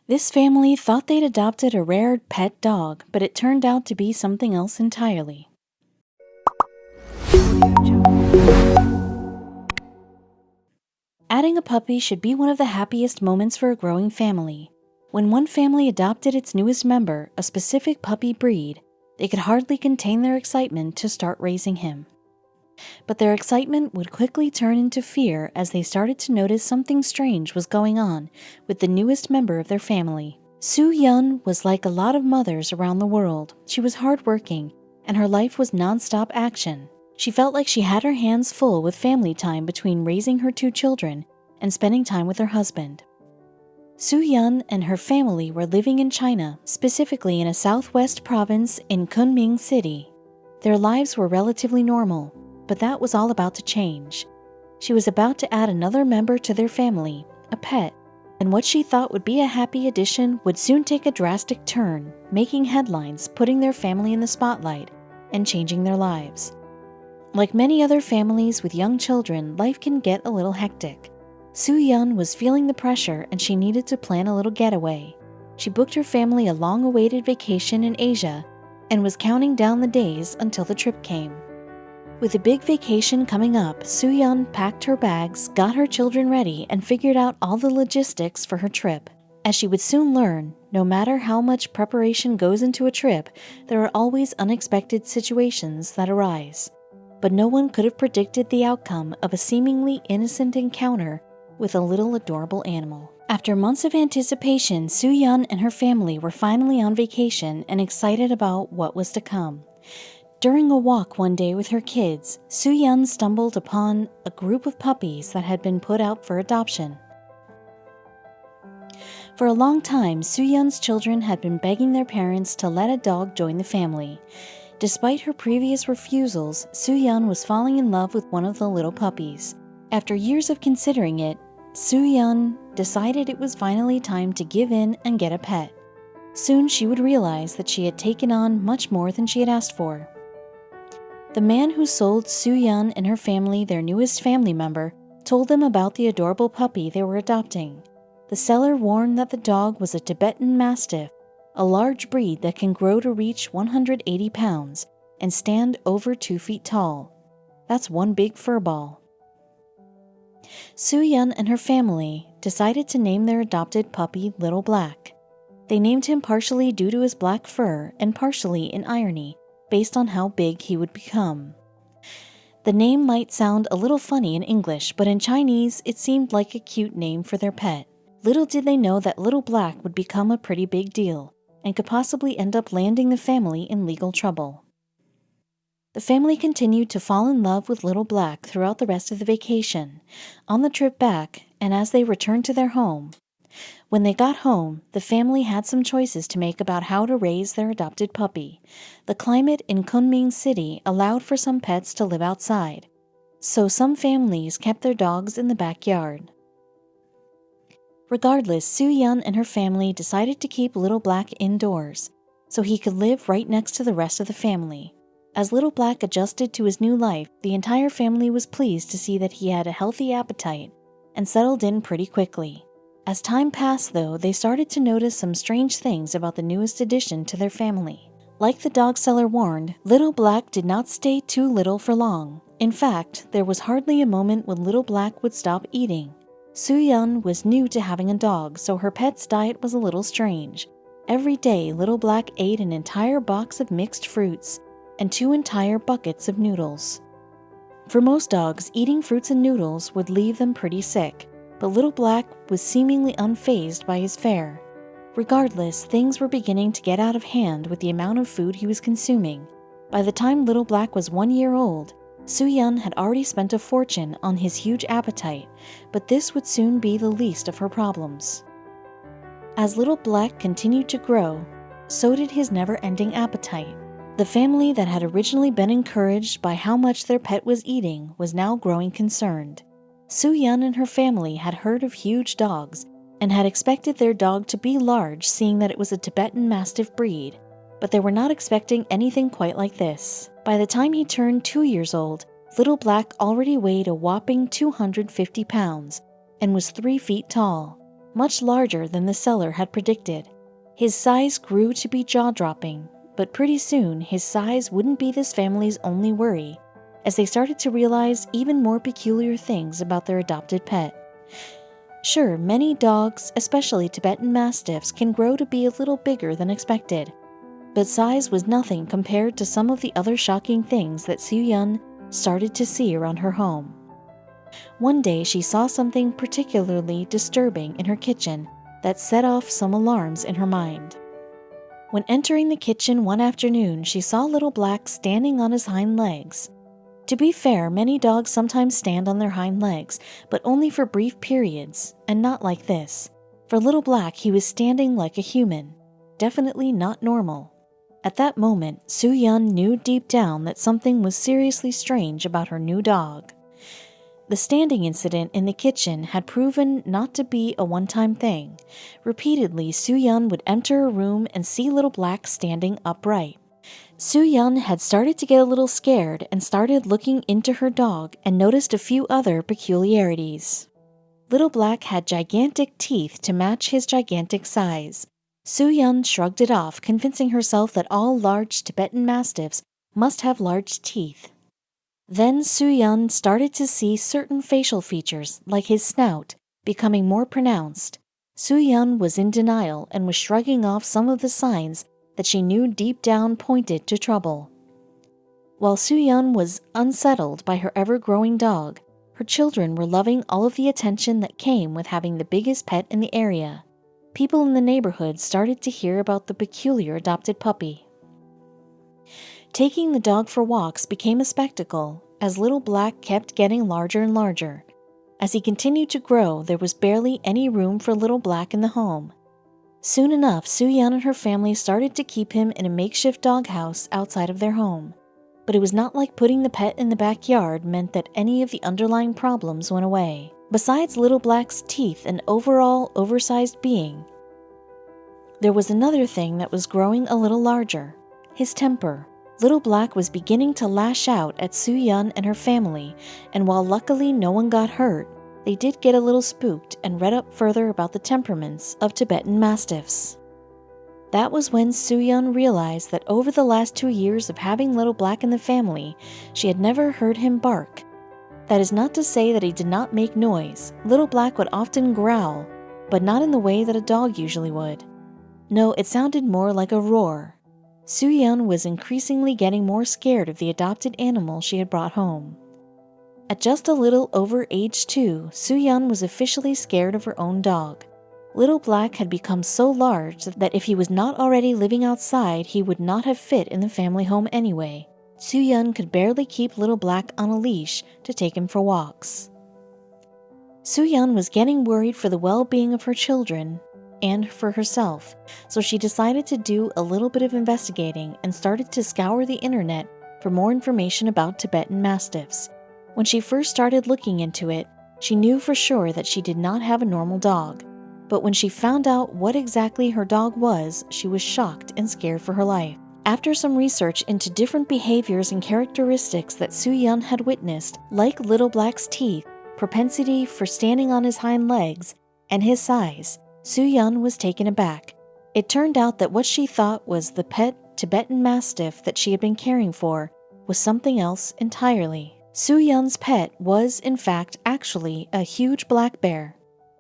This family thought they'd adopted a rare pet dog, but it turned out to be something else entirely. Adding a puppy should be one of the happiest moments for a growing family. When one family adopted its newest member, a specific puppy breed, they could hardly contain their excitement to start raising him. But their excitement would quickly turn into fear as they started to notice something strange was going on with the newest member of their family. Su Yun was like a lot of mothers around the world. She was hardworking, and her life was nonstop action. She felt like she had her hands full with family time between raising her 2 children and spending time with her husband. Su Yun and her family were living in China, specifically in a southwest province in Kunming City. Their lives were relatively normal, but that was all about to change. She was about to add another member to their family, a pet, and what she thought would be a happy addition would soon take a drastic turn, making headlines, putting their family in the spotlight, and changing their lives. Like many other families with young children, life can get a little hectic. Su Yun was feeling the pressure and she needed to plan a little getaway. She booked her family a long-awaited vacation in Asia and was counting down the days until the trip came. With a big vacation coming up, Su Yun packed her bags, got her children ready, and figured out all the logistics for her trip. As she would soon learn, no matter how much preparation goes into a trip, there are always unexpected situations that arise. But no one could have predicted the outcome of a seemingly innocent encounter with a little adorable animal. After months of anticipation, Su Yun and her family were finally on vacation and excited about what was to come. During a walk one day with her kids, Su Yun stumbled upon a group of puppies that had been put out for adoption. For a long time, Su Yun's children had been begging their parents to let a dog join the family. Despite her previous refusals, Su Yun was falling in love with one of the little puppies. After years of considering it, Su Yun decided it was finally time to give in and get a pet. Soon she would realize that she had taken on much more than she had asked for. The man who sold Su Yun and her family their newest family member told them about the adorable puppy they were adopting. The seller warned that the dog was a Tibetan Mastiff, a large breed that can grow to reach 180 pounds and stand over 2 feet tall. That's one big fur ball. Su Yun and her family decided to name their adopted puppy Little Black. They named him partially due to his black fur and partially in irony, based on how big he would become. The name might sound a little funny in English, but in Chinese it seemed like a cute name for their pet. Little did they know that Little Black would become a pretty big deal, and could possibly end up landing the family in legal trouble. The family continued to fall in love with Little Black throughout the rest of the vacation, on the trip back, and as they returned to their home. When they got home, the family had some choices to make about how to raise their adopted puppy. The climate in Kunming City allowed for some pets to live outside, so some families kept their dogs in the backyard. Regardless, Su Yun and her family decided to keep Little Black indoors, so he could live right next to the rest of the family. As Little Black adjusted to his new life, the entire family was pleased to see that he had a healthy appetite and settled in pretty quickly. As time passed, though, they started to notice some strange things about the newest addition to their family. Like the dog seller warned, Little Black did not stay too little for long. In fact, there was hardly a moment when Little Black would stop eating. Su Yun was new to having a dog, so her pet's diet was a little strange. Every day, Little Black ate an entire box of mixed fruits and 2 entire buckets of noodles. For most dogs, eating fruits and noodles would leave them pretty sick, but Little Black was seemingly unfazed by his fare. Regardless, things were beginning to get out of hand with the amount of food he was consuming. By the time Little Black was 1 year old, Su Yun had already spent a fortune on his huge appetite, but this would soon be the least of her problems. As Little Black continued to grow, so did his never-ending appetite. The family that had originally been encouraged by how much their pet was eating was now growing concerned. Su Yun and her family had heard of huge dogs and had expected their dog to be large, seeing that it was a Tibetan Mastiff breed, but they were not expecting anything quite like this. By the time he turned 2 years old, Little Black already weighed a whopping 250 pounds and was 3 feet tall. much larger than the seller had predicted. His size grew to be jaw-dropping, but pretty soon his size wouldn't be this family's only worry, as they started to realize even more peculiar things about their adopted pet. Sure, many dogs, especially Tibetan Mastiffs, can grow to be a little bigger than expected, but size was nothing compared to some of the other shocking things that Soo-Yun started to see around her home. One day she saw something particularly disturbing in her kitchen that set off some alarms in her mind. When entering the kitchen one afternoon, she saw Little Black standing on his hind legs. To be fair, many dogs sometimes stand on their hind legs, but only for brief periods, and not like this. For Little Black, he was standing like a human, definitely not normal. At that moment, Soo-Yun knew deep down that something was seriously strange about her new dog. The standing incident in the kitchen had proven not to be a one-time thing. Repeatedly, Soo-Yun would enter a room and see Little Black standing upright. Soo-Yun had started to get a little scared and started looking into her dog and noticed a few other peculiarities. Little Black had gigantic teeth to match his gigantic size. Soo-Yun shrugged it off, convincing herself that all large Tibetan Mastiffs must have large teeth. Then Soo-Yun started to see certain facial features, like his snout, becoming more pronounced. Soo-Yun was in denial and was shrugging off some of the signs that she knew deep down pointed to trouble. While Soo-Yun was unsettled by her ever-growing dog, her children were loving all of the attention that came with having the biggest pet in the area. People in the neighborhood started to hear about the peculiar adopted puppy. Taking the dog for walks became a spectacle, as Little Black kept getting larger and larger. As he continued to grow, there was barely any room for Little Black in the home. Soon enough, Soo-Yun and her family started to keep him in a makeshift doghouse outside of their home. But it was not like putting the pet in the backyard meant that any of the underlying problems went away. Besides Little Black's teeth and overall oversized being, there was another thing that was growing a little larger: his temper. Little Black was beginning to lash out at Soo-Yun and her family, and while luckily no one got hurt, they did get a little spooked and read up further about the temperaments of Tibetan Mastiffs. That was when Soo-Yun realized that over the last 2 years of having Little Black in the family, she had never heard him bark. That is not to say that he did not make noise. Little Black would often growl, but not in the way that a dog usually would. No, it sounded more like a roar. Soo-Yun was increasingly getting more scared of the adopted animal she had brought home. At just a little over age 2, Soo-Yun was officially scared of her own dog. Little Black had become so large that if he was not already living outside, he would not have fit in the family home anyway. Soo-Yun could barely keep Little Black on a leash to take him for walks. Soo-Yun was getting worried for the well-being of her children and for herself, so she decided to do a little bit of investigating and started to scour the internet for more information about Tibetan Mastiffs. When she first started looking into it, she knew for sure that she did not have a normal dog, but when she found out what exactly her dog was, she was shocked and scared for her life. After some research into different behaviors and characteristics that Soo-Yun had witnessed, like Little Black's teeth, propensity for standing on his hind legs, and his size, Soo-Yun was taken aback. It turned out that what she thought was the pet Tibetan Mastiff that she had been caring for was something else entirely. Soo-Yun's pet was, in fact, actually a huge black bear.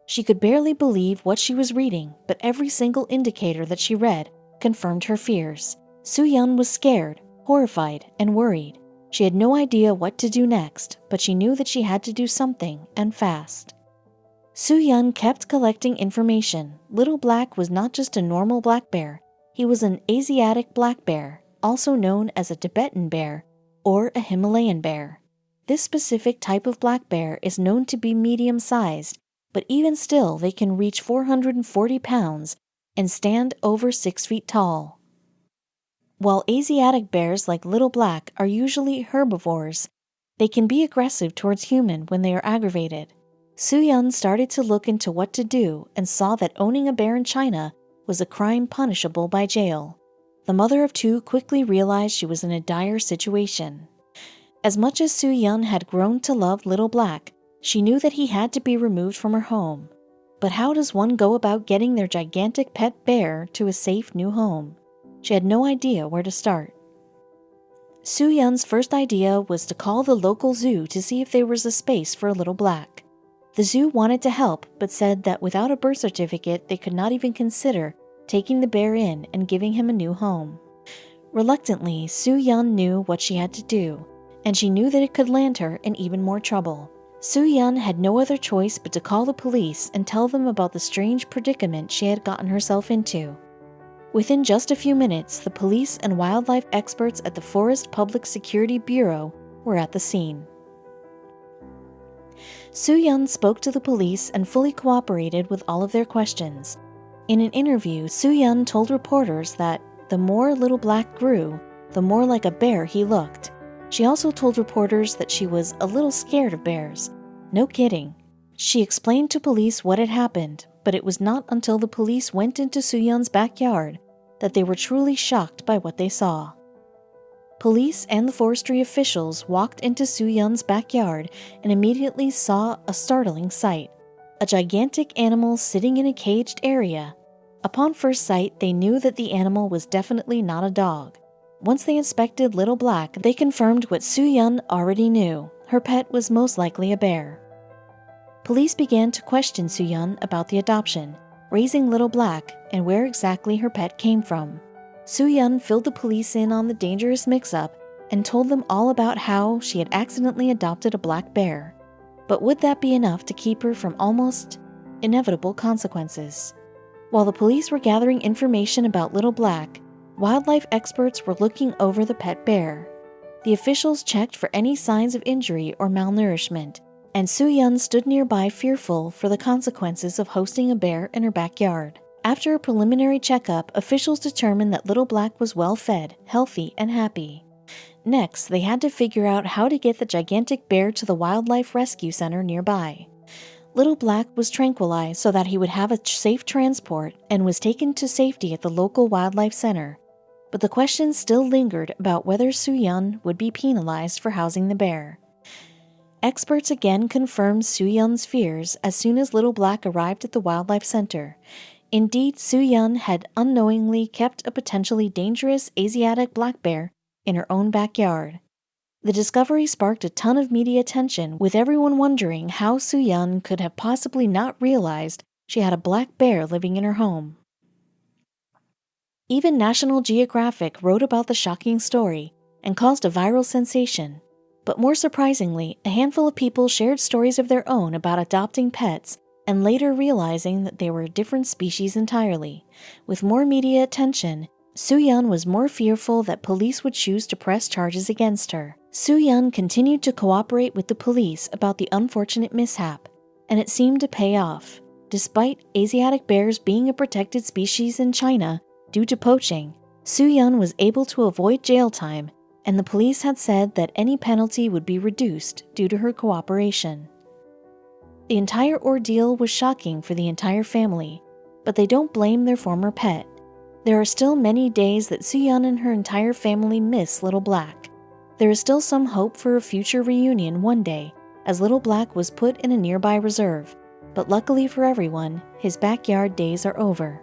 She could barely believe what she was reading, but every single indicator that she read confirmed her fears. Soo-Yun was scared, horrified, and worried. She had no idea what to do next, but she knew that she had to do something, and fast. Soo-Yun kept collecting information. Little Black was not just a normal black bear. He was an Asiatic black bear, also known as a Tibetan bear or a Himalayan bear. This specific type of black bear is known to be medium-sized, but even still they can reach 440 pounds and stand over 6 feet tall. While Asiatic bears like Little Black are usually herbivores, they can be aggressive towards humans when they are aggravated. Soo-Yun started to look into what to do and saw that owning a bear in China was a crime punishable by jail. The mother of 2 quickly realized she was in a dire situation. As much as Soo-Yun had grown to love Little Black, she knew that he had to be removed from her home. But how does one go about getting their gigantic pet bear to a safe new home? She had no idea where to start. Soo-yeon's first idea was to call the local zoo to see if there was a space for a little black. The zoo wanted to help, but said that without a birth certificate, they could not even consider taking the bear in and giving him a new home. Reluctantly, Soo-yeon knew what she had to do, and she knew that it could land her in even more trouble. Soo-yeon had no other choice but to call the police and tell them about the strange predicament she had gotten herself into. Within just a few minutes, the police and wildlife experts at the Forest Public Security Bureau were at the scene. Soo-yeon spoke to the police and fully cooperated with all of their questions. In an interview, Soo-yeon told reporters that the more Little Black grew, the more like a bear he looked. She also told reporters that she was a little scared of bears. No kidding. She explained to police what had happened, but it was not until the police went into Soo-yeon's backyard that they were truly shocked by what they saw. Police and the forestry officials walked into Soo-yeon's backyard and immediately saw a startling sight: a gigantic animal sitting in a caged area. Upon first sight, they knew that the animal was definitely not a dog. Once they inspected Little Black, they confirmed what Soo-yeon already knew: her pet was most likely a bear. Police began to question Soo-yeon about the adoption, raising Little Black, and where exactly her pet came from. Soo-yeon filled the police in on the dangerous mix-up and told them all about how she had accidentally adopted a black bear. But would that be enough to keep her from almost inevitable consequences? While the police were gathering information about Little Black, wildlife experts were looking over the pet bear. The officials checked for any signs of injury or malnourishment, and Soo-yeon stood nearby fearful for the consequences of hosting a bear in her backyard. After a preliminary checkup, officials determined that Little Black was well fed, healthy, and happy. Next, they had to figure out how to get the gigantic bear to the Wildlife Rescue Center nearby. Little Black was tranquilized so that he would have a safe transport and was taken to safety at the local wildlife center. But the questions still lingered about whether Soo-yeon would be penalized for housing the bear. Experts again confirmed Soo-yeon's fears as soon as Little Black arrived at the wildlife center. Indeed, Soo-yeon had unknowingly kept a potentially dangerous Asiatic black bear in her own backyard. The discovery sparked a ton of media attention, with everyone wondering how Soo-yeon could have possibly not realized she had a black bear living in her home. Even National Geographic wrote about the shocking story and caused a viral sensation. But more surprisingly, a handful of people shared stories of their own about adopting pets and later realizing that they were a different species entirely. With more media attention, Soo-yeon was more fearful that police would choose to press charges against her. Soo-yeon continued to cooperate with the police about the unfortunate mishap, and it seemed to pay off. Despite Asiatic bears being a protected species in China due to poaching, Soo-yeon was able to avoid jail time, and the police had said that any penalty would be reduced due to her cooperation. The entire ordeal was shocking for the entire family, but they don't blame their former pet. There are still many days that Soo-yeon and her entire family miss Little Black. There is still some hope for a future reunion one day, as Little Black was put in a nearby reserve, but luckily for everyone, his backyard days are over.